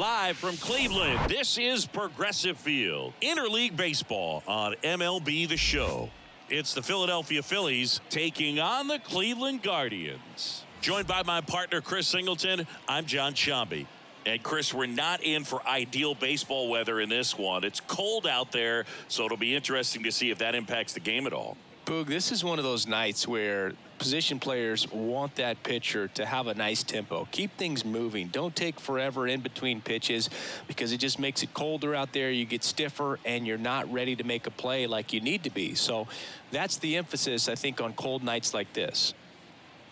Live from Cleveland, this is Progressive Field. Interleague Baseball on MLB The Show. It's the Philadelphia Phillies taking on the Cleveland Guardians. Joined by my partner, Chris Singleton, I'm John Shambi. And Chris, we're not in for ideal baseball weather in this one. It's cold out there, so it'll be interesting to see if that impacts the game at all. Boog, this is one of those nights where position players want that pitcher to have a nice tempo. Keep things moving. Don't take forever in between pitches because it just makes it colder out there. You get stiffer and you're not ready to make a play like you need to be. So that's the emphasis, I think, on cold nights like this.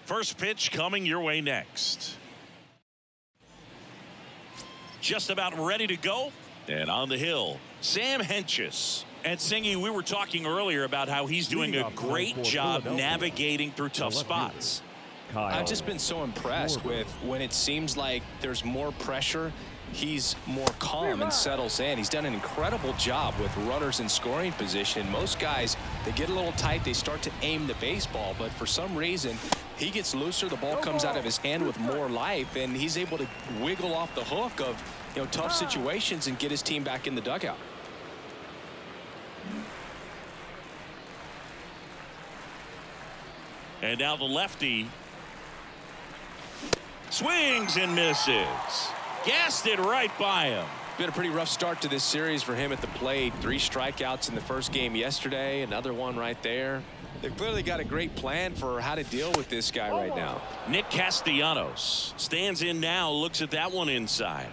First pitch coming your way next. Just about ready to go. And on the hill, Sam Hentges. And Singy, we were talking earlier about how he's doing a great job navigating through tough spots. I've just been so impressed with when it seems like there's more pressure, he's more calm and settles in. He's done an incredible job with runners in scoring position. Most guys, they get a little tight, they start to aim the baseball, but for some reason, he gets looser, the ball comes out of his hand with more life, and he's able to wiggle off the hook of, tough situations and get his team back in the dugout. And now the lefty swings and misses. Gassed it right by him. Been a pretty rough start to this series for him at the plate. 3 strikeouts in the first game yesterday. Another one right there. They've clearly got a great plan for how to deal with this guy right now. Nick Castellanos stands in now, looks at that one inside.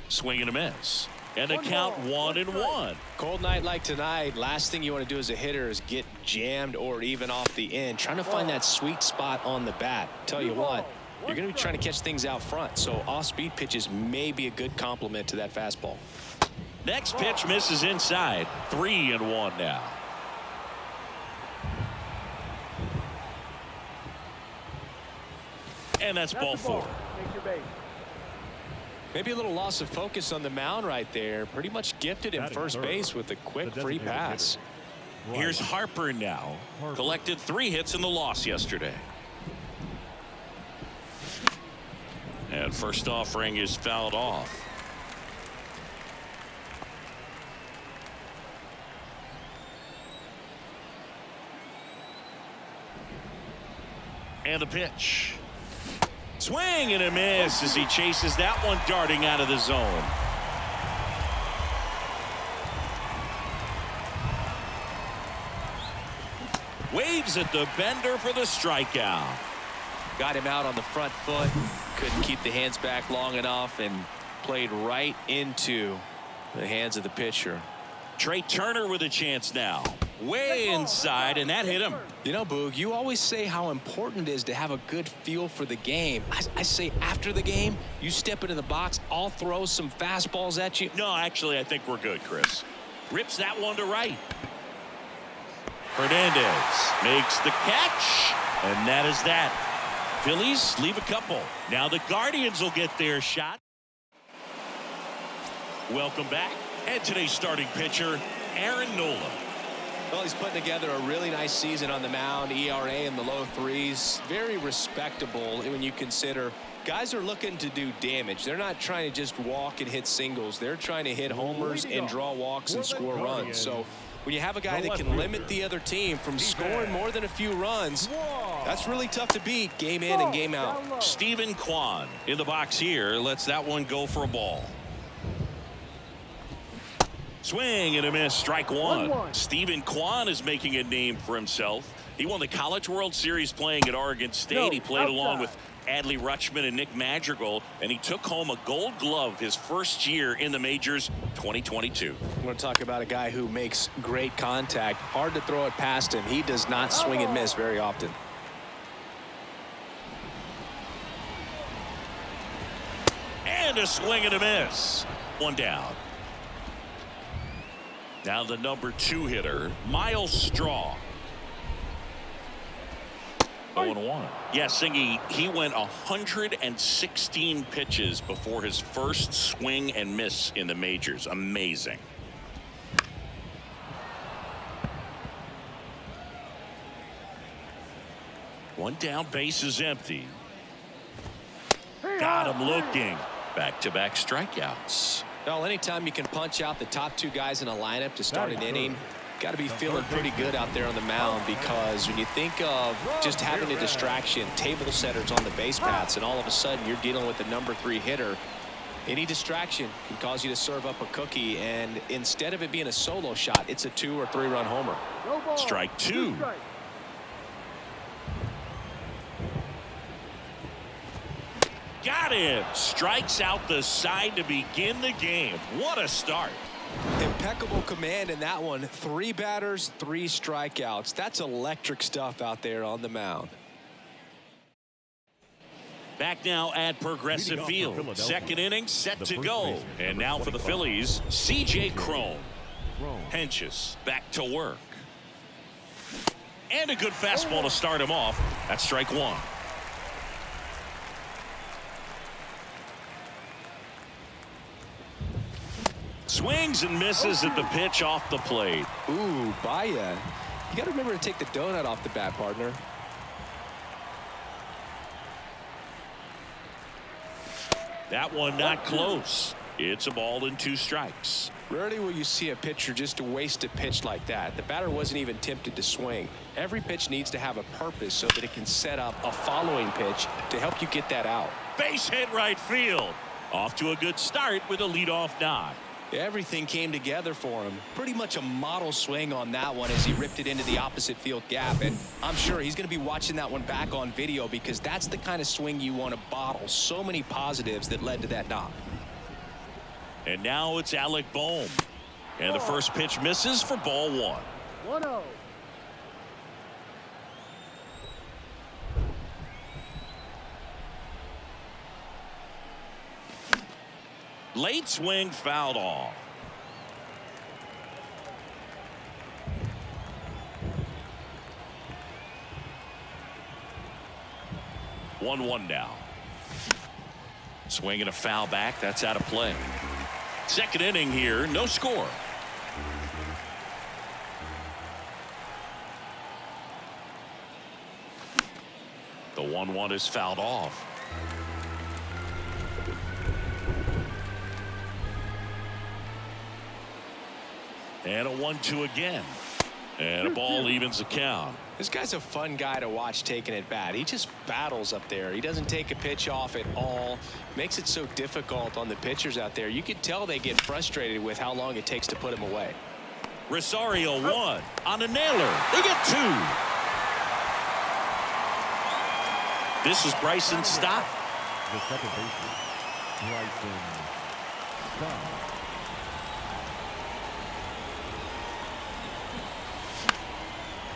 Swing and a miss. And a count 1-1. Cold night like tonight, last thing you want to do as a hitter is get jammed or even off the end. Trying to find that sweet spot on the bat. Tell you what, you're going to be trying to catch things out front. So off-speed pitches may be a good complement to that fastball. Next pitch misses inside. 3-1 now. And that's ball 4. Maybe a little loss of focus on the mound right there. Pretty much gifted him first base with a quick free pass. Here's Harper now. Collected 3 hits in the loss yesterday. And first offering is fouled off. And the pitch. Swing and a miss as he chases that one darting out of the zone. Waves at the bender for the strikeout. Got him out on the front foot. Couldn't keep the hands back long enough and played right into the hands of the pitcher. Trey Turner with a chance now. Way inside, and that hit him. Boog, you always say how important it is to have a good feel for the game. I say after the game, you step into the box, I'll throw some fastballs at you. No, actually, I think we're good, Chris. Rips that one to right. Hernandez makes the catch, and that is that. Phillies leave a couple. Now the Guardians will get their shot. Welcome back. And today's starting pitcher, Aaron Nola. Well, he's putting together a really nice season on the mound. ERA in the low 3s. Very respectable when you consider guys are looking to do damage. They're not trying to just walk and hit singles. They're trying to hit homers and draw walks and score runs. So when you have a guy that can limit the other team from scoring more than a few runs, that's really tough to beat game in and game out. Stephen Kwan in the box here lets that one go for a ball. Swing and a miss, strike 1. Stephen Kwan is making a name for himself. He won the College World Series playing at Oregon State. He played along with Adley Rutschman and Nick Madrigal, and he took home a Gold Glove his first year in the majors, 2022. We're going to talk about a guy who makes great contact. Hard to throw it past him. He does not swing and miss very often. And a swing and a miss. 1 down. Now the number 2 hitter, Miles Straw. 0-1. Yeah, Singy, he went 116 pitches before his first swing and miss in the majors. Amazing. One down, base is empty. Got him looking. Back-to-back strikeouts. Well, anytime you can punch out the top two guys in a lineup to start an inning, got to be feeling pretty good out there on the mound, because when you think of just having a distraction, table setters on the base paths, and all of a sudden you're dealing with the number 3 hitter, any distraction can cause you to serve up a cookie, and instead of it being a solo shot, it's a 2 or 3 run homer. Strike 2. Got him. Strikes out the side to begin the game. What a start. Impeccable command in that one. 3 batters, 3 strikeouts. That's electric stuff out there on the mound. Back now at Progressive Field. Second inning set to go. And now for the Phillies, C.J. Cron. Henches back to work. And a good fastball to start him off. That's strike 1. Swings and misses at the pitch off the plate. Ooh, Baya. You got to remember to take the donut off the bat, partner. That one not close. It's a ball and 2 strikes. Rarely will you see a pitcher just waste a pitch like that. The batter wasn't even tempted to swing. Every pitch needs to have a purpose so that it can set up a following pitch to help you get that out. Base hit right field. Off to a good start with a leadoff nod. Everything came together for him. Pretty much a model swing on that one as he ripped it into the opposite field gap. And I'm sure he's going to be watching that one back on video, because that's the kind of swing you want to bottle. So many positives that led to that knock. And now it's Alec Bohm. And the first pitch misses for ball 1. 1-0. Late swing fouled off. One now. Swing and a foul back. That's out of play. Second inning here. No score. The 1-1 is fouled off. And a 1-2 again. And a ball evens the count. This guy's a fun guy to watch taking at bat. He just battles up there. He doesn't take a pitch off at all. Makes it so difficult on the pitchers out there. You could tell they get frustrated with how long it takes to put him away. Rosario 1 on a nailer. They get 2. This is Bryson Stott. The second baseman, Bryson Stott.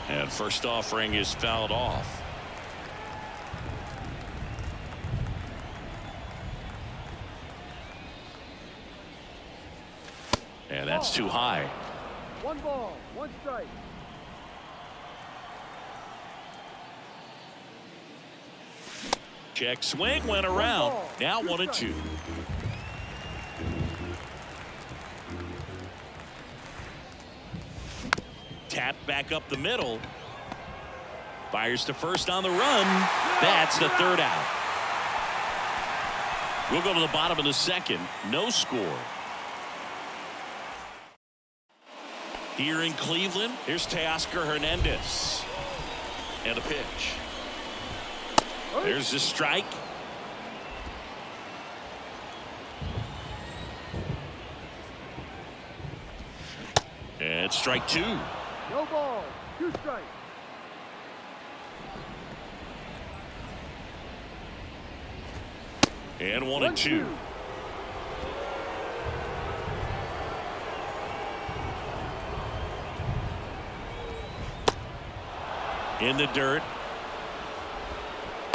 And first offering is fouled off. And that's too high. 1 ball, 1 strike. Check swing went around. Now 1-2. Tap back up the middle. Fires to first on the run. That's the 3rd out. We'll go to the bottom of the 2nd. No score. Here in Cleveland, here's Teoscar Hernandez. And a pitch. There's the strike. And strike 2. No ball, 2 strikes. And 1-2. In the dirt.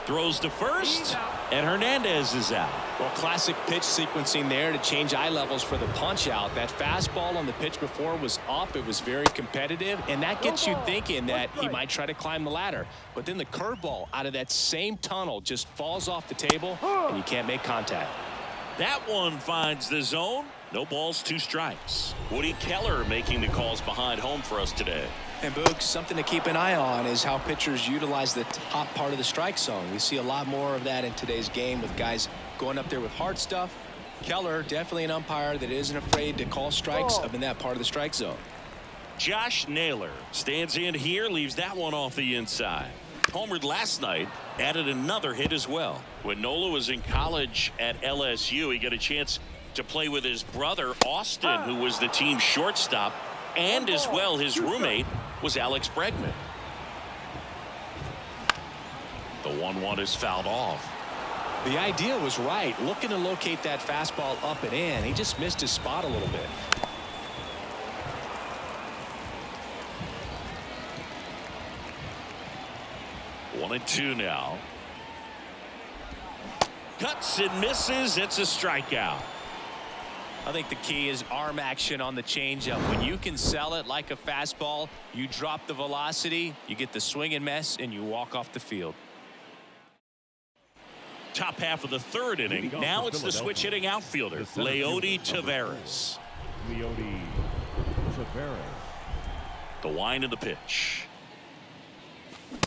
Throws to first. And Hernandez is out. Well, classic pitch sequencing there to change eye levels for the punch out. That fastball on the pitch before was up. It was very competitive, and that gets you thinking that he might try to climb the ladder. But then the curveball out of that same tunnel just falls off the table, and you can't make contact. That one finds the zone. No balls, 2 strikes. Woody Keller making the calls behind home for us today. And Boog, something to keep an eye on is how pitchers utilize the top part of the strike zone. We see a lot more of that in today's game with guys going up there with hard stuff. Keller, definitely an umpire that isn't afraid to call strikes up in that part of the strike zone. Josh Naylor stands in here, leaves that one off the inside. Homered last night, added another hit as well. When Nola was in college at LSU, he got a chance to play with his brother Austin, who was the team's shortstop, and as well his roommate was Alex Bregman. The 1-1 is fouled off. The idea was right, looking to locate that fastball up and in. He just missed his spot a little bit. One and two now. Cuts and misses. It's a strikeout. I think the key is arm action on the changeup. When you can sell it like a fastball, you drop the velocity, you get the swing and miss, and you walk off the field. Top half of the third inning. Now it's the switch hitting outfielder, Leody Taveras. Leody Taveras. The wind of the pitch.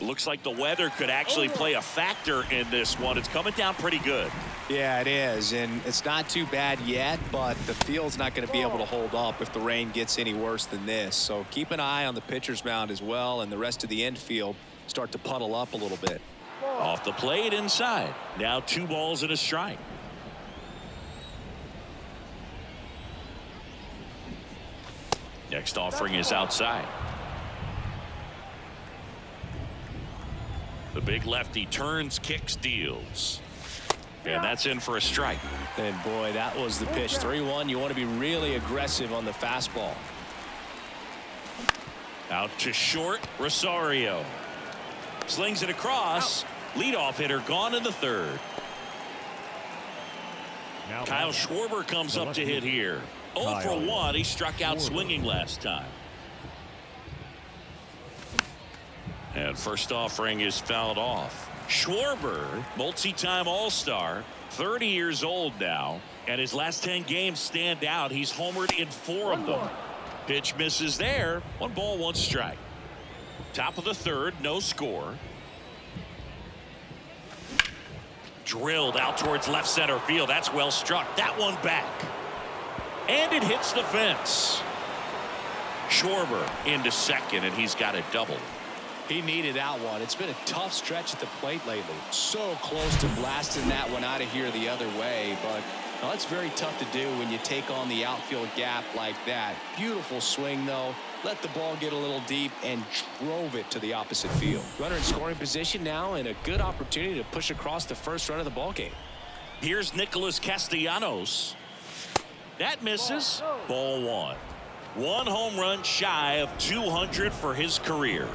Looks like the weather could actually play a factor in this one. It's coming down pretty good. Yeah, it is, and it's not too bad yet, but the field's not going to be able to hold up if the rain gets any worse than this. So keep an eye on the pitcher's mound as well, and the rest of the infield start to puddle up a little bit. Off the plate inside. Now 2 balls and a strike. Next offering is outside. The big lefty turns, kicks, deals. And that's in for a strike. And boy, that was the pitch. 3-1. You want to be really aggressive on the fastball. Out to short, Rosario. Slings it across. Leadoff hitter gone in the third. Now Kyle Schwarber comes up to hit here. 0 for 1. He struck out swinging last time. And first offering is fouled off. Schwarber, multi-time All-Star, 30 years old now, and his last 10 games stand out. He's homered in 4 of them. Pitch misses there. 1 ball, 1 strike. Top of the third, no score. Drilled out towards left center field. That's well struck. That one back. And it hits the fence. Schwarber into second, and he's got a double. He needed that one. It's been a tough stretch at the plate lately. So close to blasting that one out of here the other way, but well, that's very tough to do when you take on the outfield gap like that. Beautiful swing, though. Let the ball get a little deep and drove it to the opposite field. Runner in scoring position now, and a good opportunity to push across the first run of the ball game. Here's Nicholas Castellanos. That misses. Ball 1. 1 home run shy of 200 for his career.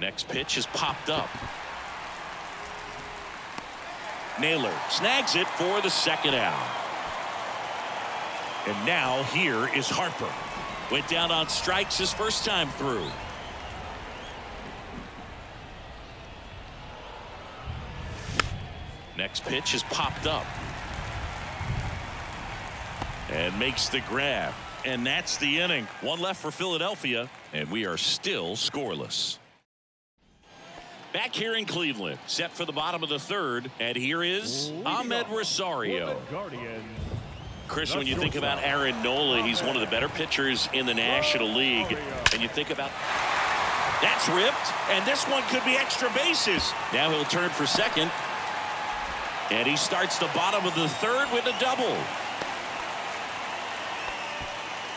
Next pitch is popped up. Naylor snags it for the second out. And now here is Harper. Went down on strikes his first time through. Next pitch is popped up. And makes the grab. And that's the inning. 1 left for Philadelphia. And we are still scoreless. Back here in Cleveland, set for the bottom of the third, and here is Ahmed Rosario. Chris, when you think about Aaron Nola, he's one of the better pitchers in the National League, and you think about that's ripped, and this one could be extra bases. Now he'll turn for second, and he starts the bottom of the third with a double.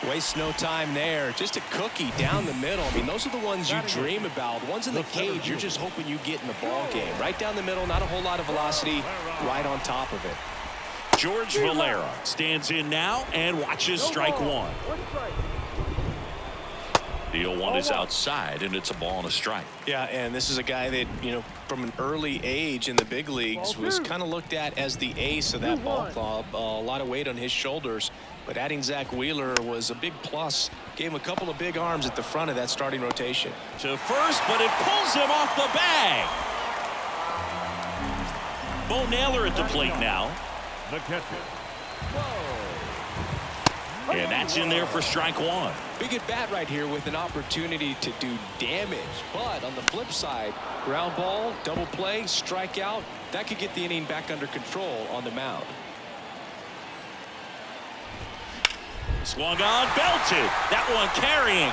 Waste no time there. Just a cookie down the middle. I mean, those are the ones you dream about. The ones in the cage, you're just hoping you get in the ball game. Right down the middle, not a whole lot of velocity, right on top of it. George Valera stands in now and watches strike 1. The 0-1 is outside, and it's a ball and a strike. Yeah, and this is a guy that, you know, from an early age in the big leagues was kind of looked at as the ace of that ball club. A lot of weight on his shoulders. But adding Zach Wheeler was a big plus. Gave him a couple of big arms at the front of that starting rotation. To first, but it pulls him off the bag. Bo Naylor at the plate now. The catcher. And that's in there for strike one. Big at bat right here with an opportunity to do damage. But on the flip side, ground ball, double play, strikeout, that could get the inning back under control on the mound. Swung on, belted. That one carrying.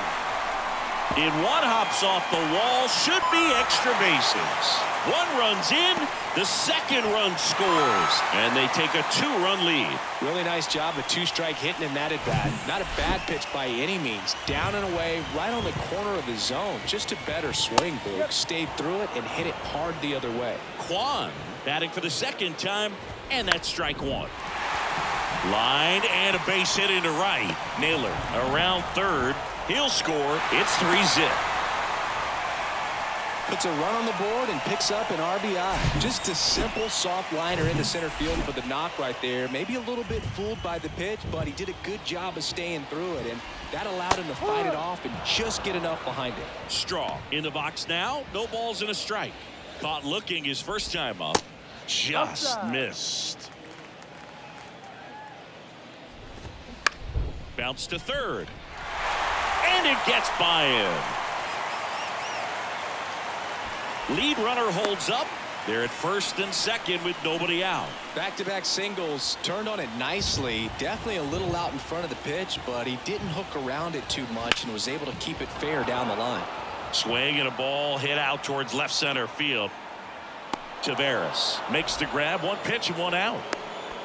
In one hops off the wall, should be extra bases. One runs in, the second run scores, and they take a 2-run lead. Really nice job of two-strike hitting in that at bat. Not a bad pitch by any means. Down and away, right on the corner of the zone. Just a better swing, Boog. Stayed through it and hit it hard the other way. Kwan batting for the second time, and that's strike one. Line and a base hit into right. Naylor around third. He'll score. It's 3-zip. Puts a run on the board and picks up an RBI. Just a simple soft liner into center field for the knock right there. Maybe a little bit fooled by the pitch, but he did a good job of staying through it, and that allowed him to fight it off and just get enough behind it. Straw in the box now. No balls and a strike. Caught looking his first time up. Just missed. Bounce to third. And it gets by him. Lead runner holds up. They're at first and second with nobody out. Back-to-back singles, turned on it nicely. Definitely a little out in front of the pitch, but he didn't hook around it too much and was able to keep it fair down the line. Swing and a ball hit out towards left center field. Tavares makes the grab. One pitch and one out.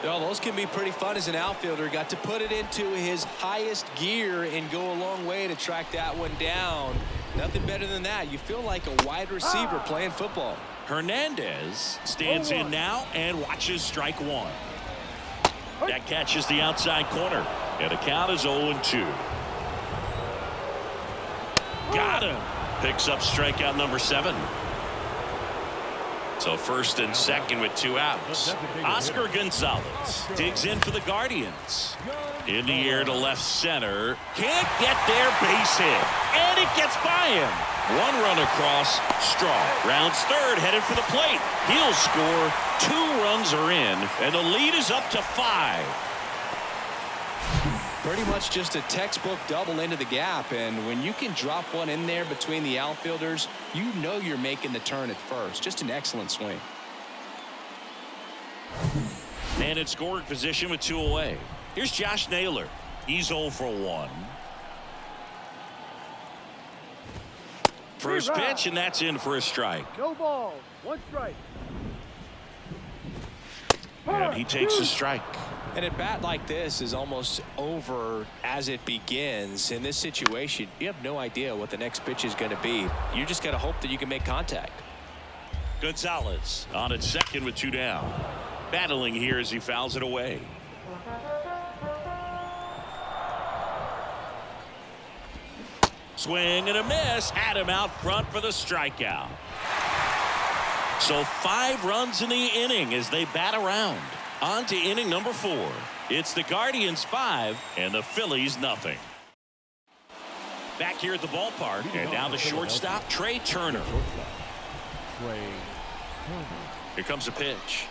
Oh, those can be pretty fun as an outfielder. Got to put it into his highest gear and go a long way to track that one down. Nothing better than that. You feel like a wide receiver playing football. Hernandez stands in now and watches strike one. That catches the outside corner. And the count is 0-2. Got him. Picks up strikeout number 7. So first and second with 2 outs. Oscar Gonzalez digs in for the Guardians. In the air to left center. Can't get there, base hit. And it gets by him. One run across. Straw rounds third, headed for the plate. He'll score. 2 runs are in, and the lead is up to 5. Pretty much just a textbook double into the gap, and when you can drop one in there between the outfielders, you know you're making the turn at first. Just an excellent swing. And in scoring position with 2 away. Here's Josh Naylor. He's 0 for 1. First pitch, and that's in for a strike. No ball. 1 strike. And he takes a strike. And a bat like this is almost over as it begins. In this situation, you have no idea what the next pitch is going to be. You just got to hope that you can make contact. Gonzalez on at second with 2 down. Battling here as he fouls it away. Swing and a miss. Had him out front for the strikeout. So 5 runs in the inning as they bat around. On to inning number 4. It's the Guardians 5 and the Phillies nothing. Back here at the ballpark, and now the shortstop, Trey Turner. Here comes a pitch.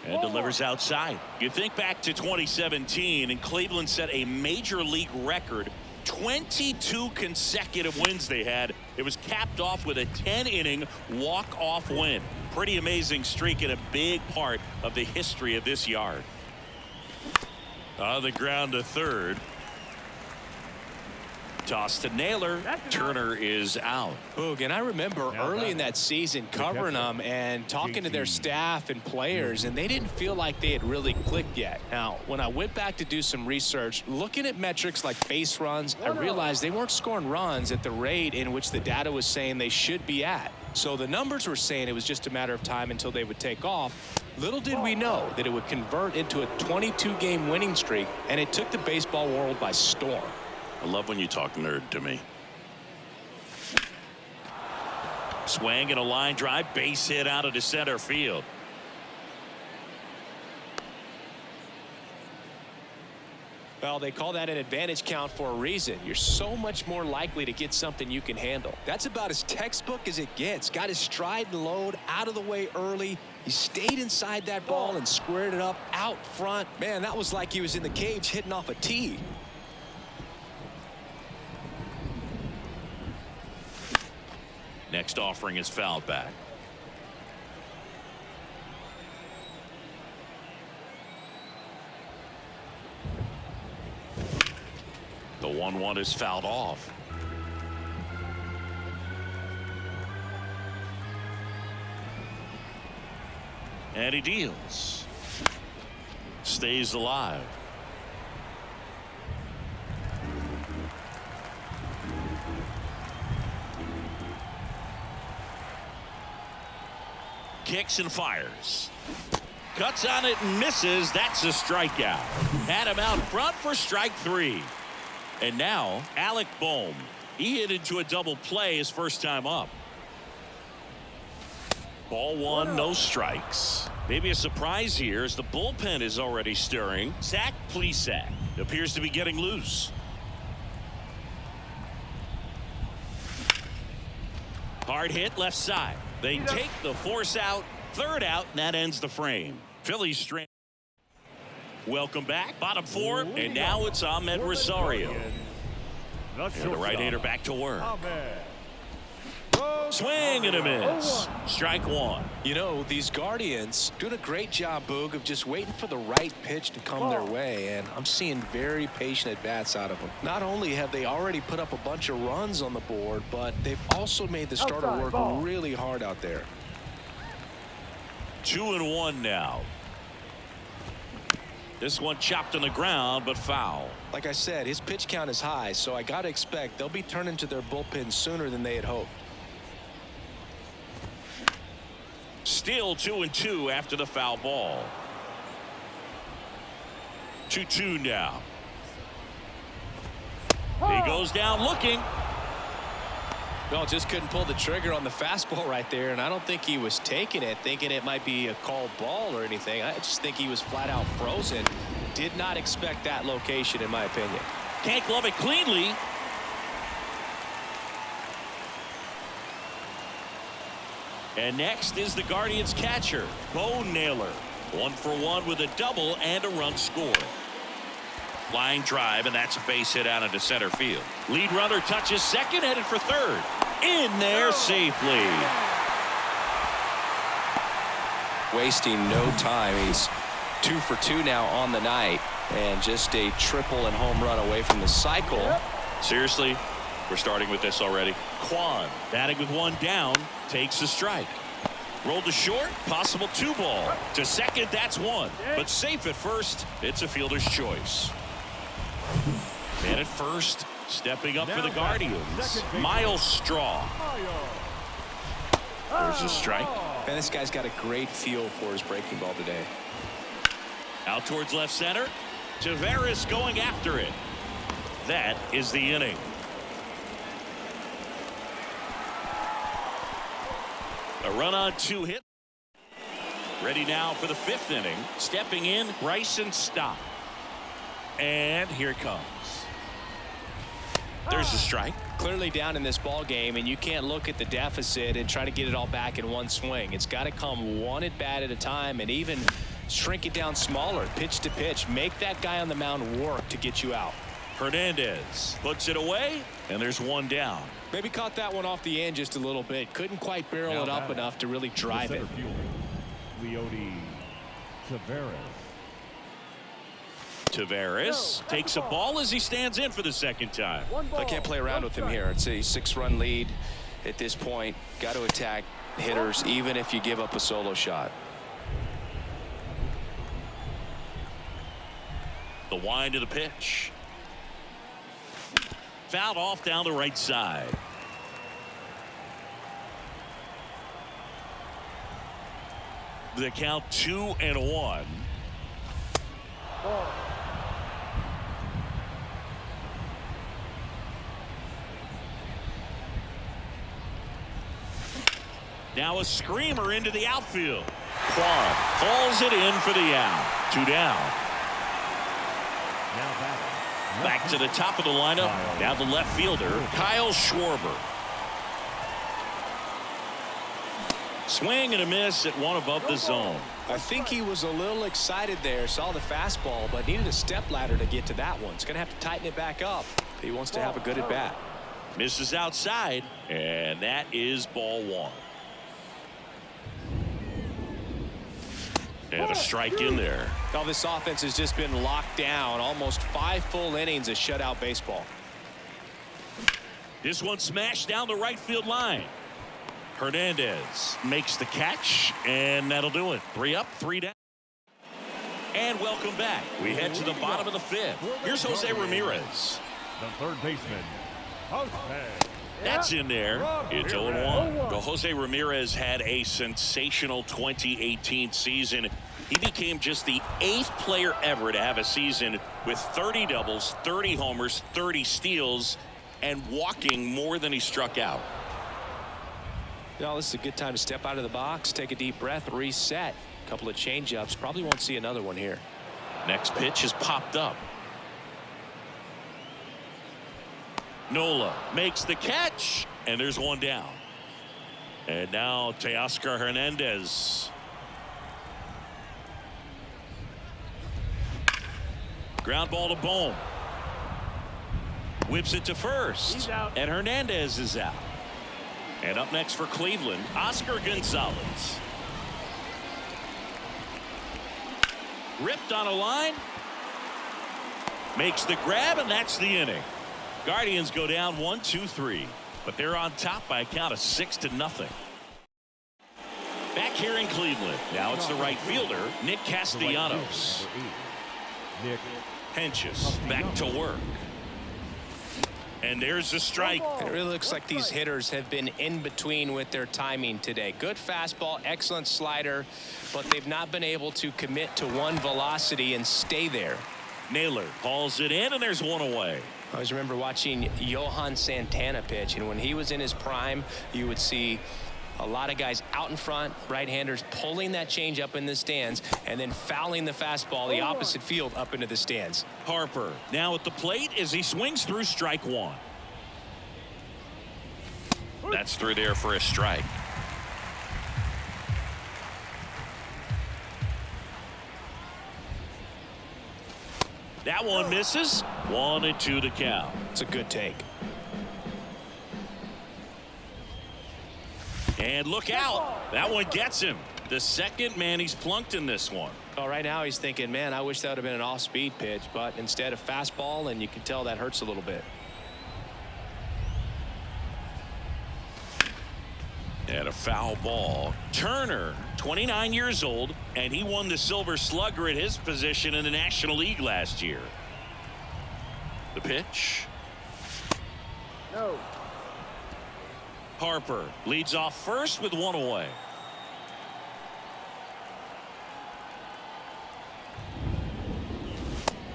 And delivers outside. You think back to 2017, and Cleveland set a major league record. 22 consecutive wins they had. It was capped off with a 10-inning walk-off win. Pretty amazing streak and a big part of the history of this yard. On the ground to third. Toss to Naylor. Turner is out. Boog, and I remember early in that season covering them and talking to their staff and players, and they didn't feel like they had really clicked yet. Now, when I went back to do some research, looking at metrics like base runs, I realized they weren't scoring runs at the rate in which the data was saying they should be at. So the numbers were saying it was just a matter of time until they would take off. Little did we know that it would convert into a 22-game winning streak, and it took the baseball world by storm. I love when you talk nerd to me. Swing and a line drive, base hit out of the center field. Well, they call that an advantage count for a reason. You're so much more likely to get something you can handle. That's about as textbook as it gets. Got his stride and load out of the way early. He stayed inside that ball and squared it up out front. Man, that was like he was in the cage hitting off a tee. Next offering is fouled back. The 1-1 is fouled off. And he deals. Stays alive. Kicks and fires. Cuts on it and misses. That's a strikeout. Had him out front for strike 3. And now Alec Bohm. He hit into a double play his first time up. Ball 1, no strikes. Maybe a surprise here as the bullpen is already stirring. Zach Plesac appears to be getting loose. Hard hit left side. They take the force out. Third out, and that ends the frame. Phillies strand. Welcome back. Bottom 4, and now it's Ahmed Rosario. And the right-hander back to work. Swing and a miss. Strike 1. You know, these Guardians doing a great job, Boog, of just waiting for the right pitch to come their way, and I'm seeing very patient at-bats out of them. Not only have they already put up a bunch of runs on the board, but they've also made the starter work really hard out there. 2-1 now. This one chopped on the ground, but foul. Like I said, his pitch count is high, so I got to expect they'll be turning to their bullpen sooner than they had hoped. Still 2-2 after the foul ball. 2-2 now. He goes down looking. Well, just couldn't pull the trigger on the fastball right there, and I don't think he was taking it, thinking it might be a called ball or anything. I just think he was flat out frozen. Did not expect that location, in my opinion. Can't glove it cleanly. And next is the Guardians catcher, Bo Naylor. 1 for 1 with a double and a run scored. Line drive, and that's a base hit out into center field. Lead runner touches second, headed for third. In there safely. Wasting no time. He's 2 for 2 now on the night, and just a triple and home run away from the cycle. Seriously, we're starting with this already. Kwan batting with 1 down, takes a strike. Rolled to short, possible 2-ball. To second, that's 1. But safe at first, it's a fielder's choice. Man at first, stepping up for the Guardians, Miles Straw. There's a strike. Man, this guy's got a great feel for his breaking ball today. Out towards left center. Tavares going after it. That is the inning. A run on 2 hit. Ready now for the 5th inning. Stepping in, Bryson Stott. And here it comes. There's a strike. Clearly down in this ball game, and you can't look at the deficit and try to get it all back in one swing. It's got to come one at bat at a time, and even shrink it down smaller, pitch to pitch. Make that guy on the mound work to get you out. Hernandez puts it away, and there's 1 down. Maybe caught that one off the end just a little bit. Couldn't quite barrel it up enough to really drive it. Tavares takes a ball as he stands in for the 2nd time. I can't play around with him here. It's a 6-run lead at this point. Got to attack hitters even if you give up a solo shot. The wind of the pitch. Fouled off down the right side. The count 2-1. Now a screamer into the outfield. Kwan calls it in for the out. 2 down. Back to the top of the lineup. Now the left fielder, Kyle Schwarber. Swing and a miss at one above the zone. I think he was a little excited there, saw the fastball, but needed a step ladder to get to that one. He's going to have to tighten it back up. He wants to have a good at bat. Misses outside, and that is ball one. And a strike in there. Now this offense has just been locked down. Almost 5 full innings of shutout baseball. This one smashed down the right field line. Hernandez makes the catch, and that'll do it. 3 up, 3 down. And welcome back. We head to the bottom of the 5th. Here's Jose Ramirez. The third baseman, Jose. That's in there. It's 0-1. Well, Jose Ramirez had a sensational 2018 season. He became just the 8th player ever to have a season with 30 doubles, 30 homers, 30 steals, and walking more than he struck out. Well, this is a good time to step out of the box, take a deep breath, reset. A couple of change-ups. Probably won't see another one here. Next pitch is popped up. Nola makes the catch, and there's one down. And now Teoscar Hernandez. Ground ball to Bohm. Whips it to first, and Hernandez is out. And up next for Cleveland, Oscar Gonzalez. Ripped on a line. Makes the grab, and that's the inning. Guardians go down 1-2-3, but they're on top by a count of 6-0. Back here in Cleveland, now it's the right fielder, Nick Castellanos. Henches back to work. And there's a strike. It really looks like these hitters have been in between with their timing today. Good fastball, excellent slider, but they've not been able to commit to one velocity and stay there. Naylor hauls it in, and there's one away. I always remember watching Johan Santana pitch, and when he was in his prime, you would see a lot of guys out in front, right-handers pulling that change up in the stands and then fouling the fastball the opposite field up into the stands. Harper now at the plate as he swings through strike one. That's through there for a strike. That one misses. 1-2 to count. It's a good take. And look out. That one gets him. The second man he's plunked in this one. Well, right now he's thinking, man, I wish that would have been an off-speed pitch, but instead a fastball, and you can tell that hurts a little bit. And a foul ball. Turner, 29 years old, and he won the Silver Slugger at his position in the National League last year. The pitch. No. Harper leads off first with one away.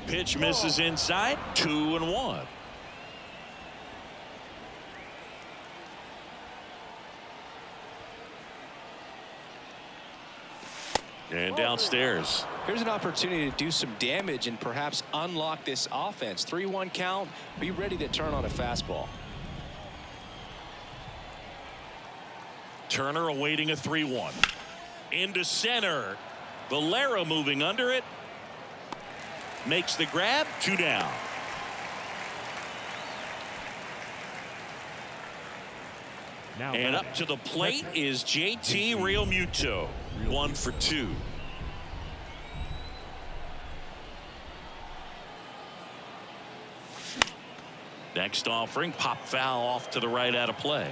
Pitch misses inside. 2-1. And downstairs. Here's an opportunity to do some damage and perhaps unlock this offense. 3-1 count. Be ready to turn on a fastball. Turner awaiting a 3-1. Into center. Valera moving under it. Makes the grab. 2 down. And up to the plate is JT Realmuto. 1 for 2. Next offering, pop foul off to the right out of play.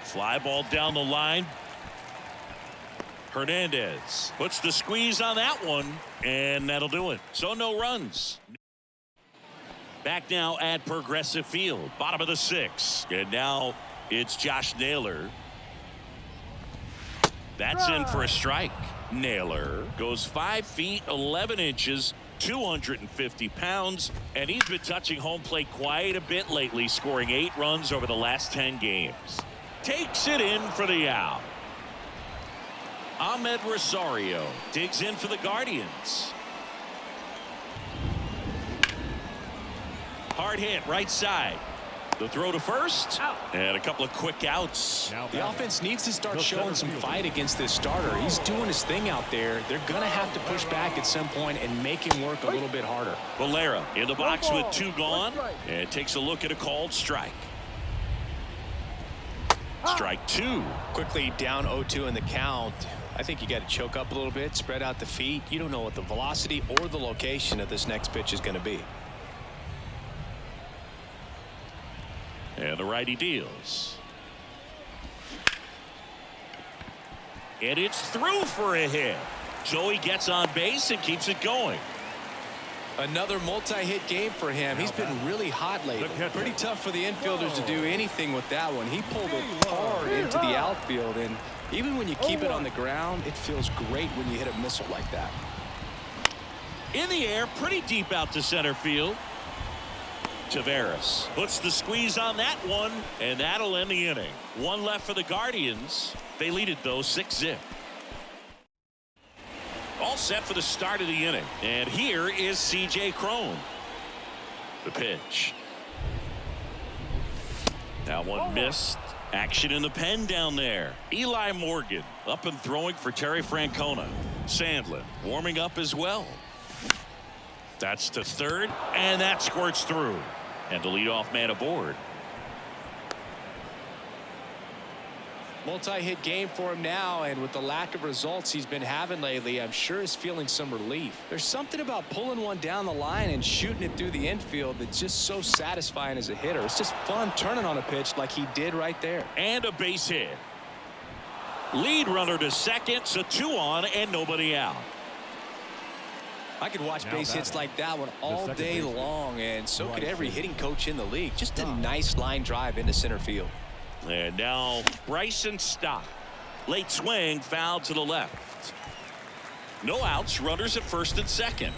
Fly ball down the line. Hernandez puts the squeeze on that one, and that'll do it. So no runs. Back now at Progressive Field, bottom of the 6th, and now it's Josh Naylor. That's in for a strike. Naylor goes 5 feet 11 inches, 250 pounds, and he's been touching home plate quite a bit lately, scoring 8 runs over the last 10 games. Takes it in for the out. Ahmed Rosario digs in for the Guardians. Hard hit right side. The throw to first. Out. And a couple of quick outs. Now The back. offense needs to start The showing center some fielder. fight against this starter. He's doing his thing out there. They're going to have to push back at some point and make him work a little bit harder. Valera in the box with 2 gone. Strike. And takes a look at a called strike. Strike 2. Quickly down 0-2 in the count. I think you got to choke up a little bit, spread out the feet. You don't know what the velocity or the location of this next pitch is going to be. And the righty deals. And it's through for a hit. Joey gets on base and keeps it going. Another multi-hit game for him. He's been really hot lately. Pretty tough for the infielders to do anything with that one. He pulled it hard into the outfield, and even when you keep it on the ground, it feels great when you hit a missile like that. In the air, pretty deep out to center field. Taveras puts the squeeze on that one, and that'll end the inning. 1 left for the Guardians. They lead it, though, 6-zip. All set for the start of the inning. And here is C.J. Cron. The pitch. That one missed. Action in the pen down there. Eli Morgan up and throwing for Terry Francona. Sandlin warming up as well. That's to third, and that squirts through. And the leadoff man aboard. Multi-hit game for him now, and with the lack of results he's been having lately, I'm sure he's feeling some relief. There's something about pulling one down the line and shooting it through the infield that's just so satisfying as a hitter. It's just fun turning on a pitch like he did right there. And a base hit. Lead runner to second, so 2 on and nobody out. I could watch Now base hits batting. like that one all second day baseman. long, and so could every Bryson. hitting coach in the league. Just a nice line drive into center field. And now Bryson Stott. Late swing, foul to the left. No outs, runners at first and second.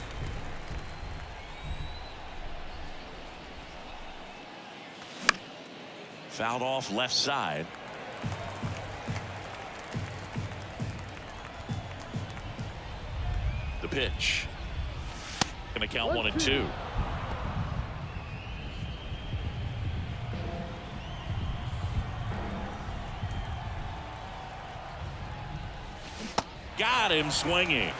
Fouled off left side. The pitch. Gonna count 1 and 2. Got him swinging.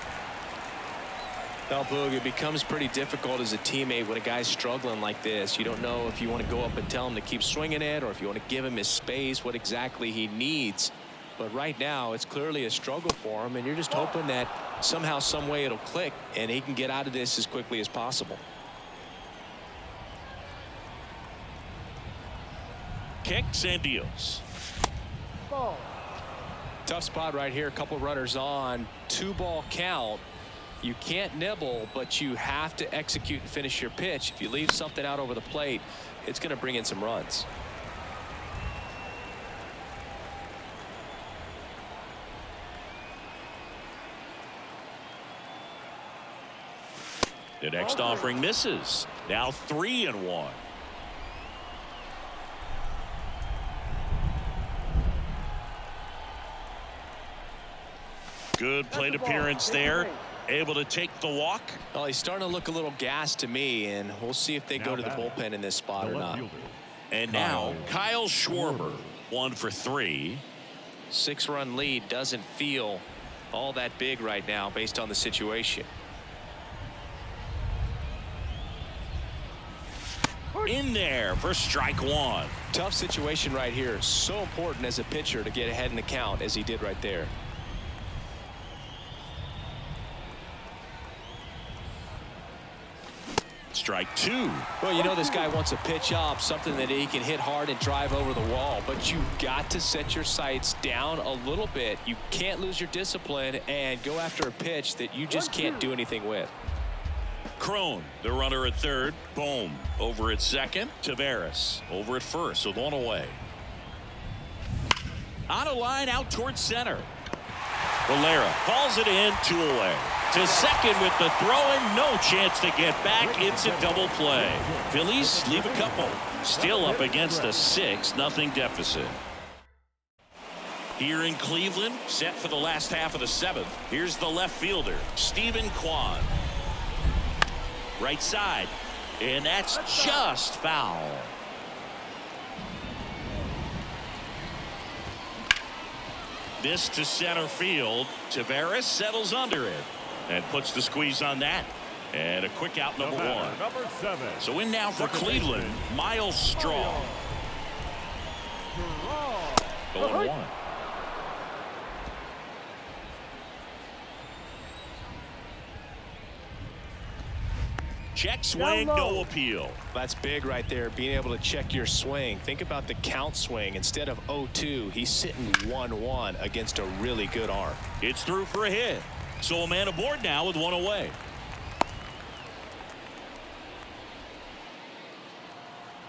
Well, Boog, it becomes pretty difficult as a teammate when a guy's struggling like this. You don't know if you want to go up and tell him to keep swinging it, or if you want to give him his space, what exactly he needs. But right now, it's clearly a struggle for him, and you're just hoping that somehow, some way it'll click, and he can get out of this as quickly as possible. Kicks and deals. Ball. Tough spot right here. A couple runners on. 2-ball count. You can't nibble, but you have to execute and finish your pitch. If you leave something out over the plate, it's going to bring in some runs. The next offering misses. Now 3 and 1. Good plate appearance there. Able to take the walk. Well, he's starting to look a little gassed to me, and we'll see if they go to the bullpen in this spot The or left not. fielder. And now Kyle Schwarber. 1 for 3. 6-run lead doesn't feel all that big right now based on the situation. In there for strike 1. Tough situation right here. So important as a pitcher to get ahead in the count as he did right there. Strike 2. Well, you know this guy wants a pitch up, something that he can hit hard and drive over the wall, but you've got to set your sights down a little bit. You can't lose your discipline and go after a pitch that you just can't do anything with. Cron, the runner at third. Bohm over at second. Taveras over at first with 1 away. On a line out towards center. Valera calls it in, 2 away. To second with the throw and no chance to get back. It's a double play. Phillies leave a couple. Still up against a 6-0 deficit. Here in Cleveland, set for the last half of the 7th. Here's the left fielder, Stephen Kwan. Right side. And that's just foul. This to center field. Tavares settles under it and puts the squeeze on that. And a quick out, number one. Number 7. So in now for Cleveland, Miles Straw. 0-1. Check swing, no appeal. That's big right there, being able to check your swing. Think about the count swing. Instead of 0-2, he's sitting 1-1 against a really good arm. It's through for a hit. So a man aboard now with one away.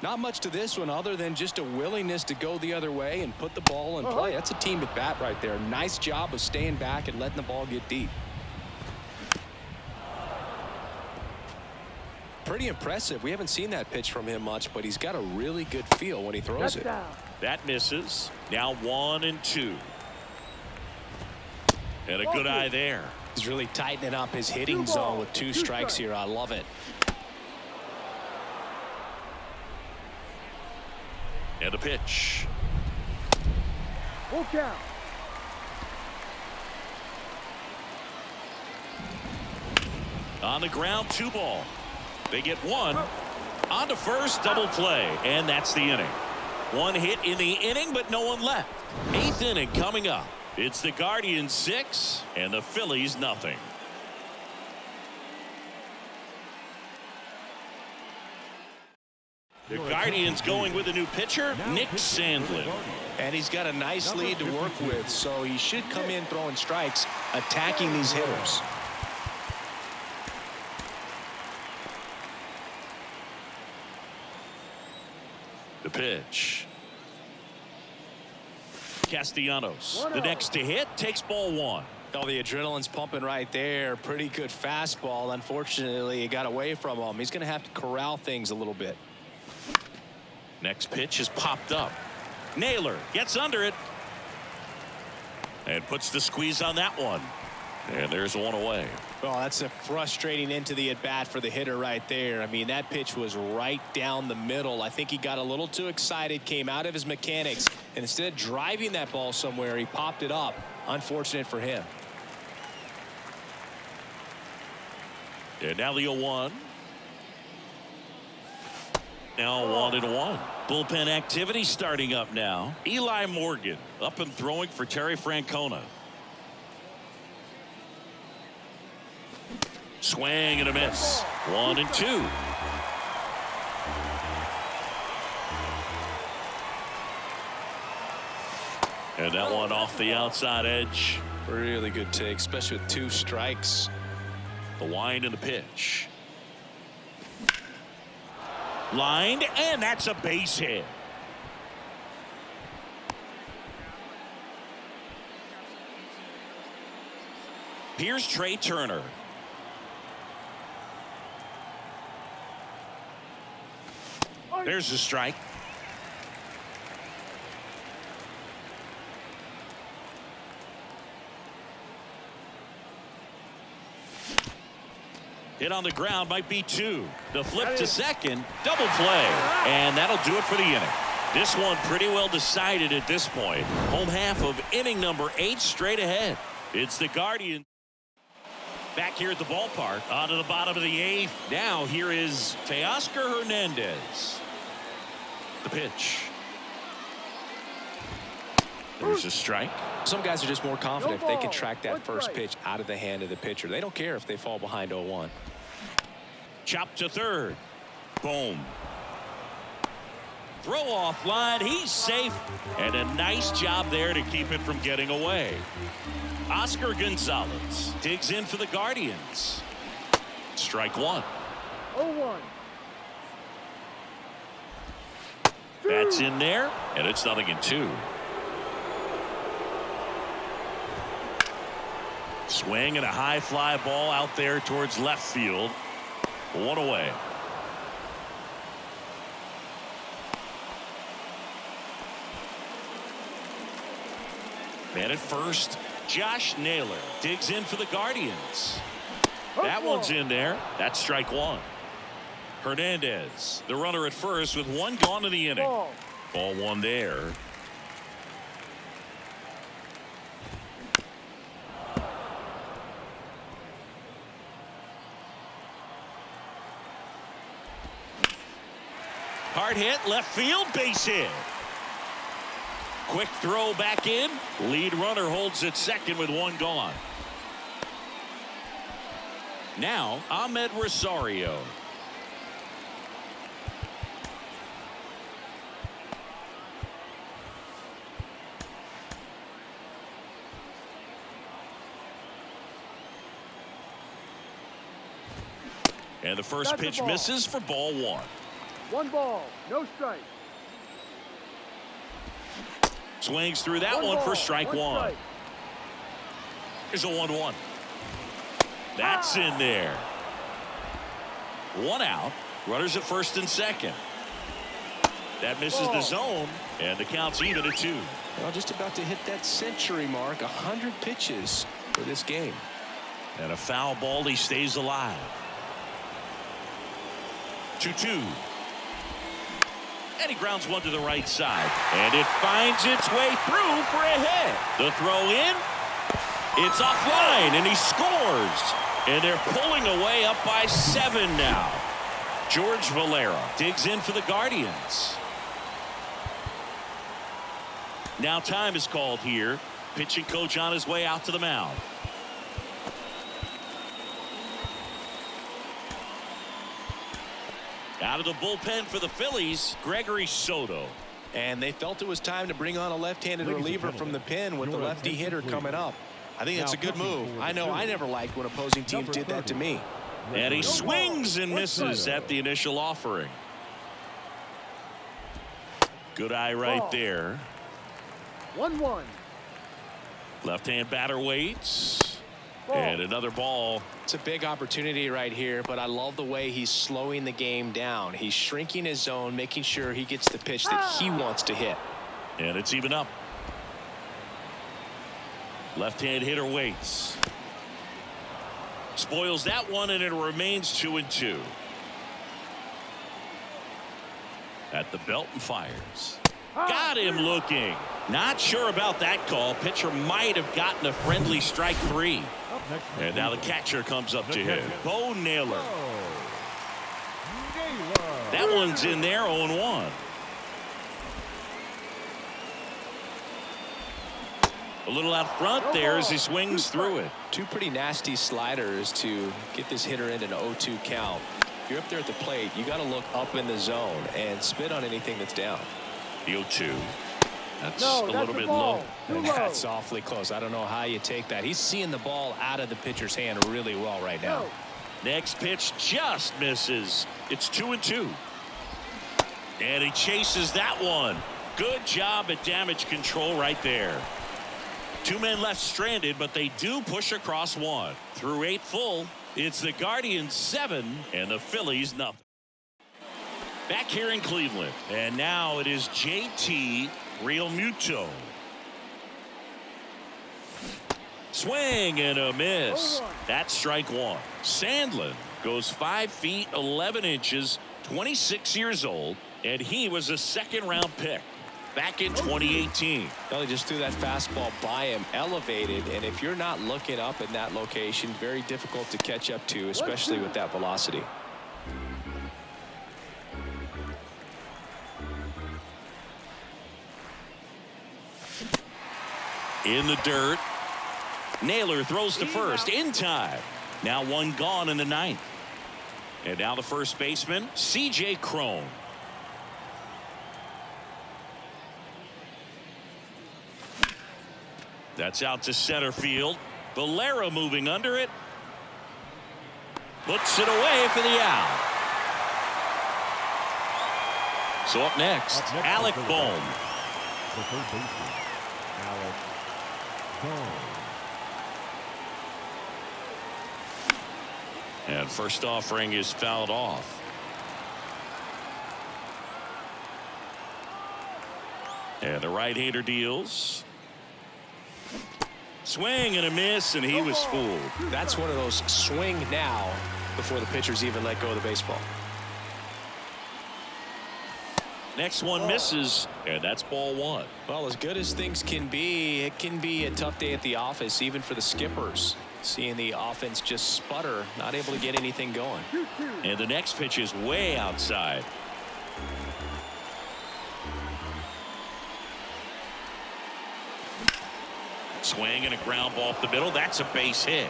Not much to this one other than just a willingness to go the other way and put the ball in play. That's a team at bat right there. Nice job of staying back and letting the ball get deep. Pretty impressive. We haven't seen that pitch from him much, but he's got a really good feel when he throws it. That misses. Now 1-2. And a good eye there. He's really tightening up his hitting zone with 2 strikes here. I love it. And a pitch. Full count. On the ground, 2 ball. They get 1. On to first, double play, and that's the inning. 1 hit in the inning, but no one left. 8th inning coming up. It's the Guardians 6 and the Phillies nothing. The Guardians going with a new pitcher, Nick Sandlin. And he's got a nice lead to work with, so he should come in throwing strikes, attacking these hitters. The pitch. Castellanos, the next to hit, takes ball 1. Oh, the adrenaline's pumping right there. Pretty good fastball. Unfortunately, it got away from him. He's going to have to corral things a little bit. Next pitch is popped up. Naylor gets under it and puts the squeeze on that one. And there's 1 away. Well, that's a frustrating end to the at-bat for the hitter right there. I mean, that pitch was right down the middle. I think he got a little too excited, came out of his mechanics, and instead of driving that ball somewhere, he popped it up. Unfortunate for him. And now the 0-1. Now 1-1. Bullpen activity starting up now. Eli Morgan up and throwing for Terry Francona. Swing and a miss. 1-2. And that one off the outside edge. Really good take, especially with 2 strikes. The wind and the pitch. Lined, and that's a base hit. Here's Trey Turner. There's a strike. Hit on the ground, might be 2. The flip to second, double play, and that'll do it for the inning. This one pretty well decided at this point. Home half of inning number 8 straight ahead. It's the Guardians back here at the ballpark. On to the bottom of the 8th. Now here is Teoscar Hernandez. The pitch. There's a strike. Some guys are just more confident if they can track that first pitch out of the hand of the pitcher. They don't care if they fall behind 0-1. Chop to third. Boom. Throw off line. He's safe. And a nice job there to keep it from getting away. Oscar Gonzalez digs in for the Guardians. Strike 1. 0-1. That's in there, and it's 0-2. Swing and a high fly ball out there towards left field. 1 away. Man at first, Josh Naylor digs in for the Guardians. That one's in there. That's strike 1. Hernandez, the runner at first with one gone in the inning. Ball one there. Hard hit, left field, base hit. Quick throw back in. Lead runner holds at second with one gone. Now, Ahmed Rosario. And the first pitch misses for ball one. 1 ball, no strike. Swings through that one for strike one. Here's a 1-1. That's in there. 1 out. Runners at first and second. That misses the zone, and the count's even at 2. Well, just about to hit that century mark. 100 pitches for this game. And a foul ball. He stays alive. 2-2. And he grounds one to the right side. And it finds its way through for a hit. The throw in. It's offline, and he scores. And they're pulling away up by 7 now. George Valera digs in for the Guardians. Now time is called here. Pitching coach on his way out to the mound. Out of the bullpen for the Phillies, Gregory Soto. And they felt it was time to bring on a left-handed reliever from the pen with the lefty hitter coming up. I think that's a good move. I know I never liked when opposing teams did that to me. And he swings and misses at the initial offering. Good eye right there. 1-1. Left-hand batter waits. And another ball. It's a big opportunity right here, but I love the way he's slowing the game down. He's shrinking his zone, making sure he gets the pitch that he wants to hit. And it's even up. Left-hand hitter waits. Spoils that one, and it remains 2-2. At the belt and fires. Got him looking. Not sure about that call. Pitcher might have gotten a friendly strike 3. And now the catcher comes up to him. Bo Naylor. That one's in there, 0-1. A little out front there as he swings through it. 2 pretty nasty sliders to get this hitter into an 0-2 count. If you're up there at the plate, you got to look up in the zone and spit on anything that's down. The 0-2. That's a little bit low. That's awfully close. I don't know how you take that. He's seeing the ball out of the pitcher's hand really well right now. Next pitch just misses. It's 2-2. And he chases that one. Good job at damage control right there. 2 men left stranded, but they do push across 1. Through 8 full, it's the Guardians 7 and the Phillies nothing. Back here in Cleveland, and now it is JT Realmuto. Swing and a miss. That's strike 1. Sandlin goes 5 feet 11 inches, 26 years old, and he was a 2nd-round pick back in 2018. Well, he just threw that fastball by him, elevated, and if you're not looking up in that location, very difficult to catch up to, especially with that velocity. In the dirt. Naylor throws to first in time. Now 1 gone in the 9th. And now the first baseman, C.J. Cron. That's out to center field. Valera moving under it. Puts it away for the out. So up next Alec Bohm. The third baseman, Alec Bohm. And first offering is fouled off. And the right-hander deals. Swing and a miss, and he was fooled. That's one of those swing now before the pitchers even let go of the baseball. Next one misses, and that's ball one. Well, as good as things can be, it can be a tough day at the office, even for the skippers. Seeing the offense just sputter, not able to get anything going. And the next pitch is way outside. Swing and a ground ball up the middle. That's a base hit.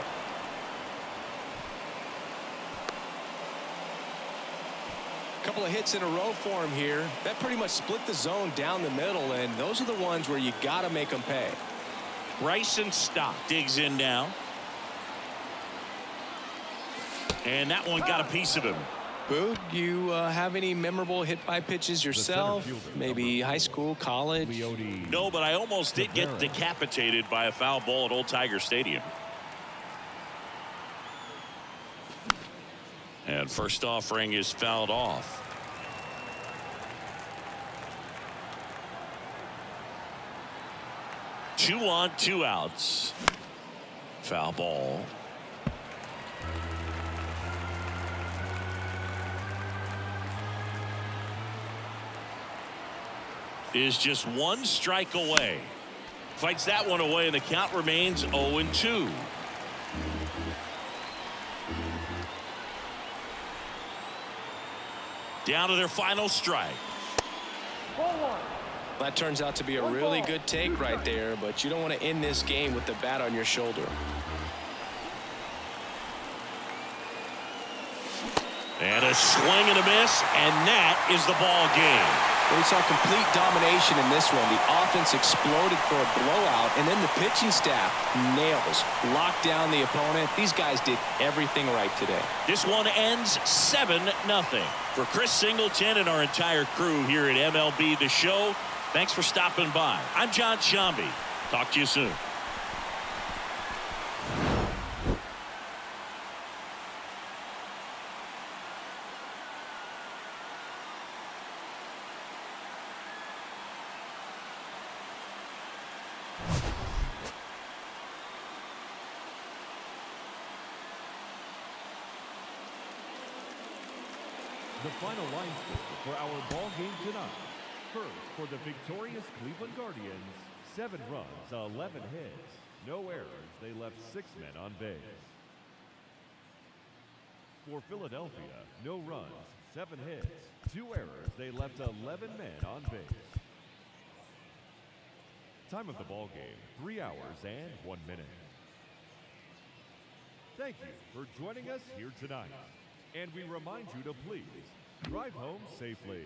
Couple of hits in a row for him here. That pretty much split the zone down the middle, and those are the ones where you got to make them pay. Bryson Stock digs in now. And that one got a piece of him. Boog, you have any memorable hit by pitches yourself? fielder, Maybe high school, college? No, but I almost did get decapitated by a foul ball at Old Tiger Stadium. And first offering is fouled off. Two on, two outs. Foul ball. Is just one strike away. Fights that one away, and the count remains 0-2. Down to their final strike. Ball one. That turns out to be a really good take right there, but you don't want to end this game with the bat on your shoulder. And a swing and a miss, and that is the ball game. We saw complete domination in this one. The offense exploded for a blowout, and then the pitching staff nails, locked down the opponent. These guys did everything right today. This one ends 7-0. For Chris Singleton and our entire crew here at MLB The Show, thanks for stopping by. I'm John Shambi. Talk to you soon. The final line score for our ball game tonight. First, for the victorious Cleveland Guardians, 7 runs, 11 hits, no errors. They left 6 men on base. For Philadelphia, no runs, 7 hits, 2 errors. They left 11 men on base. Time of the ball game, 3 hours and 1 minute. Thank you for joining us here tonight. And we remind you to please drive home safely.